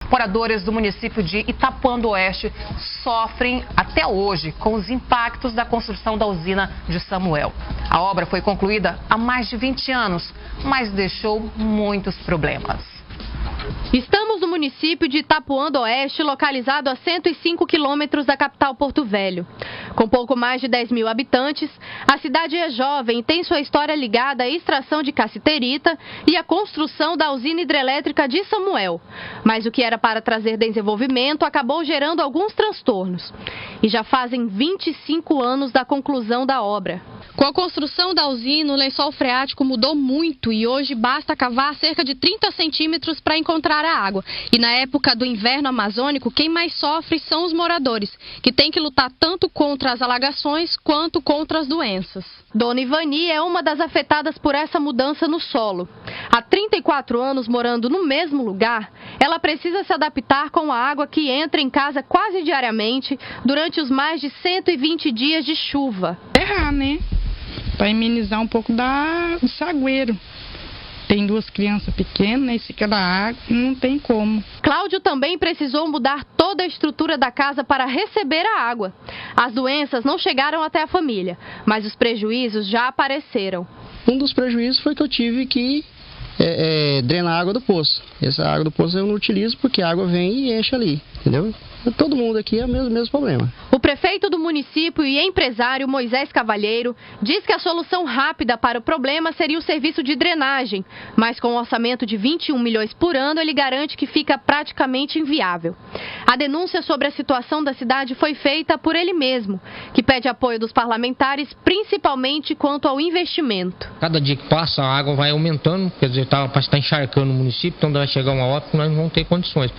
Moradores do município de Itapuã do Oeste sofrem até hoje com os impactos da construção da usina de Samuel. A obra foi concluída há mais de 20 anos, mas deixou muitos problemas. Estamos no município de Itapuã do Oeste, localizado a 105 quilômetros da capital Porto Velho. Com pouco mais de 10 mil habitantes, a cidade é jovem e tem sua história ligada à extração de cassiterita e à construção da usina hidrelétrica de Samuel. Mas o que era para trazer desenvolvimento acabou gerando alguns transtornos. E já fazem 25 anos da conclusão da obra. Com a construção da usina, o lençol freático mudou muito e hoje basta cavar cerca de 30 centímetros para encontrar a água. E na época do inverno amazônico, quem mais sofre são os moradores, que têm que lutar tanto contra as alagações quanto contra as doenças. Dona Ivani é uma das afetadas por essa mudança no solo. Há 34 anos morando no mesmo lugar, ela precisa se adaptar com a água que entra em casa quase diariamente durante os mais de 120 dias de chuva. Né? Para amenizar um pouco do sagueiro. Tem 2 crianças pequenas, né? Fica na água e não tem como. Cláudio também precisou mudar toda a estrutura da casa para receber a água. As doenças não chegaram até a família, mas os prejuízos já apareceram. Um dos prejuízos foi que eu tive que drenar a água do poço. Essa água do poço eu não utilizo porque a água vem e enche ali, entendeu? Todo mundo aqui é o mesmo problema. O prefeito do município e empresário Moisés Cavalheiro diz que a solução rápida para o problema seria o serviço de drenagem, mas com um orçamento de 21 milhões por ano, ele garante que fica praticamente inviável. A denúncia sobre a situação da cidade foi feita por ele mesmo, que pede apoio dos parlamentares, principalmente quanto ao investimento. Cada dia que passa, a água vai aumentando, quer dizer, parece que está encharcando o município, então vai chegar uma hora que nós não vamos ter condições.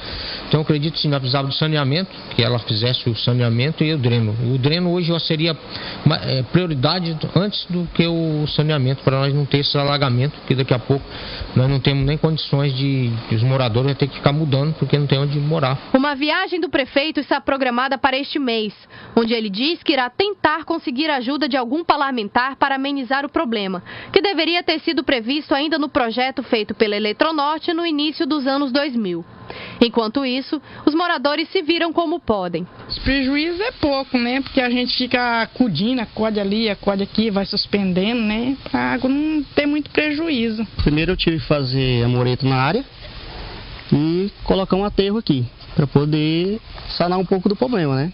Então eu acredito que nós precisávamos de saneamento, que ela fizesse o saneamento e o dreno. O dreno hoje seria prioridade antes do que o saneamento, para nós não ter esse alagamento, porque daqui a pouco nós não temos nem condições de os moradores vão ter que ficar mudando, porque não tem onde morar. Uma viagem do prefeito está programada para este mês, onde ele diz que irá tentar conseguir a ajuda de algum parlamentar para amenizar o problema, que deveria ter sido previsto ainda no projeto feito pela Eletronorte no início dos anos 2000. Enquanto isso, os moradores se viram como podem. Os prejuízos é pouco, né? Porque a gente fica acudindo, acode ali, acode aqui, vai suspendendo, né? Para a água não ter muito prejuízo. Primeiro eu tive que fazer a mureta na área e colocar um aterro aqui, para poder sanar um pouco do problema, né?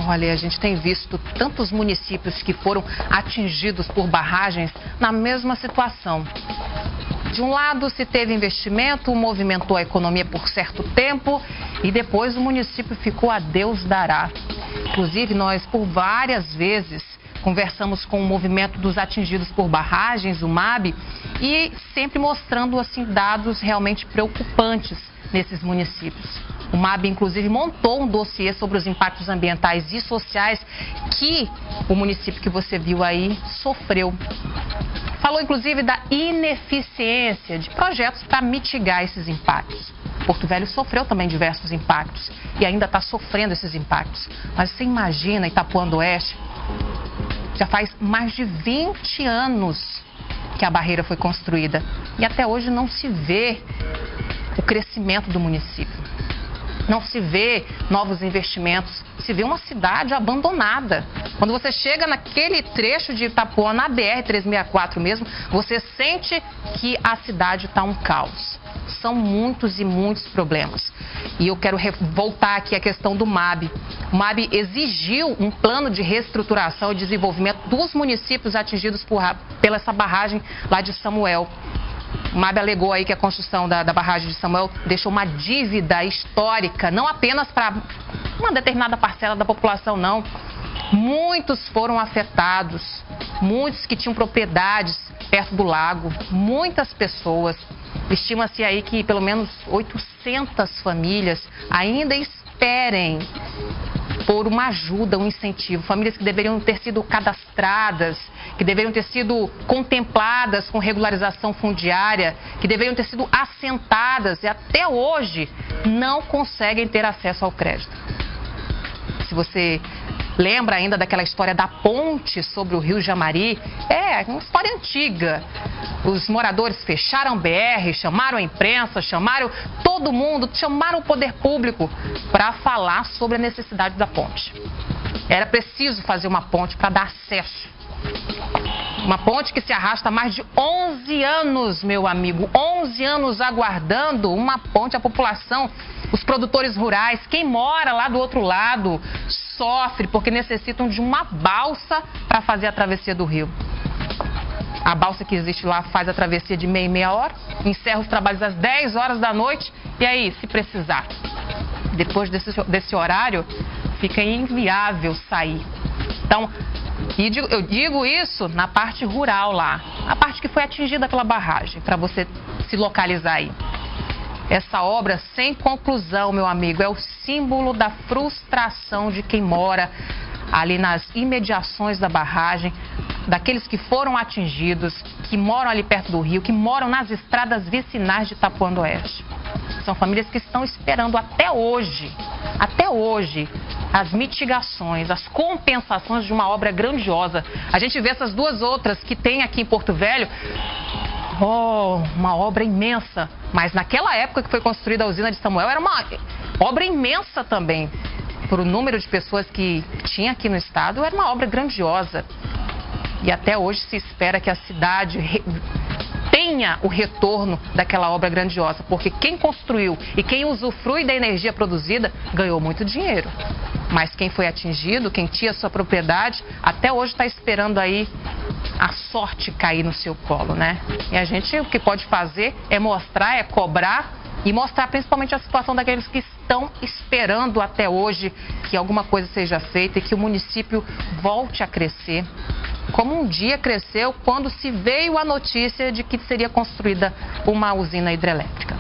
Olha, a gente tem visto tantos municípios que foram atingidos por barragens na mesma situação. De um lado, se teve investimento, movimentou a economia por certo tempo e depois o município ficou a Deus dará. Inclusive, nós, por várias vezes, conversamos com o movimento dos atingidos por barragens, o MAB, e sempre mostrando assim, dados realmente preocupantes nesses municípios. O MAB, inclusive, montou um dossiê sobre os impactos ambientais e sociais que o município que você viu aí sofreu. Falou, inclusive, da ineficiência de projetos para mitigar esses impactos. Porto Velho sofreu também diversos impactos e ainda está sofrendo esses impactos. Mas você imagina, Itapuã do Oeste, já faz mais de 20 anos que a barreira foi construída e até hoje não se vê o crescimento do município. Não se vê novos investimentos, se vê uma cidade abandonada. Quando você chega naquele trecho de Itapuã, na BR-364 mesmo, você sente que a cidade está um caos. São muitos e muitos problemas. E eu quero voltar aqui à questão do MAB. O MAB exigiu um plano de reestruturação e desenvolvimento dos municípios atingidos pela essa barragem lá de Samuel. O MAB alegou aí que a construção da barragem de Samuel deixou uma dívida histórica, não apenas para uma determinada parcela da população, não. Muitos foram afetados, muitos que tinham propriedades perto do lago, muitas pessoas. Estima-se aí que pelo menos 800 famílias ainda esperem por uma ajuda, um incentivo. Famílias que deveriam ter sido cadastradas, que deveriam ter sido contempladas com regularização fundiária, que deveriam ter sido assentadas e até hoje não conseguem ter acesso ao crédito. Se você lembra ainda daquela história da ponte sobre o Rio Jamari, é uma história antiga. Os moradores fecharam BR, chamaram a imprensa, chamaram todo mundo, chamaram o poder público para falar sobre a necessidade da ponte. Era preciso fazer uma ponte para dar acesso. Uma ponte que se arrasta há mais de 11 anos, meu amigo. 11 anos aguardando uma ponte. A população, os produtores rurais, quem mora lá do outro lado, sofre porque necessitam de uma balsa para fazer a travessia do rio. A balsa que existe lá faz a travessia de meia em meia hora, encerra os trabalhos às 10 horas da noite. E aí, se precisar, depois desse horário, fica inviável sair. Então, eu digo isso na parte rural lá, a parte que foi atingida pela barragem, para você se localizar aí. Essa obra sem conclusão, meu amigo, é o símbolo da frustração de quem mora ali nas imediações da barragem, daqueles que foram atingidos, que moram ali perto do rio, que moram nas estradas vicinais de Itapuã do Oeste. São famílias que estão esperando até hoje, as mitigações, as compensações de uma obra grandiosa. A gente vê essas duas outras que tem aqui em Porto Velho, uma obra imensa. Mas naquela época que foi construída a usina de Samuel, era uma obra imensa também. Por o número de pessoas que tinha aqui no estado, era uma obra grandiosa. E até hoje se espera que a cidade tenha o retorno daquela obra grandiosa, porque quem construiu e quem usufrui da energia produzida ganhou muito dinheiro. Mas quem foi atingido, quem tinha sua propriedade, até hoje está esperando aí a sorte cair no seu colo, né? E a gente o que pode fazer é mostrar, é cobrar e mostrar principalmente a situação daqueles que estão esperando até hoje que alguma coisa seja feita e que o município volte a crescer, como um dia cresceu quando se veio a notícia de que seria construída uma usina hidrelétrica.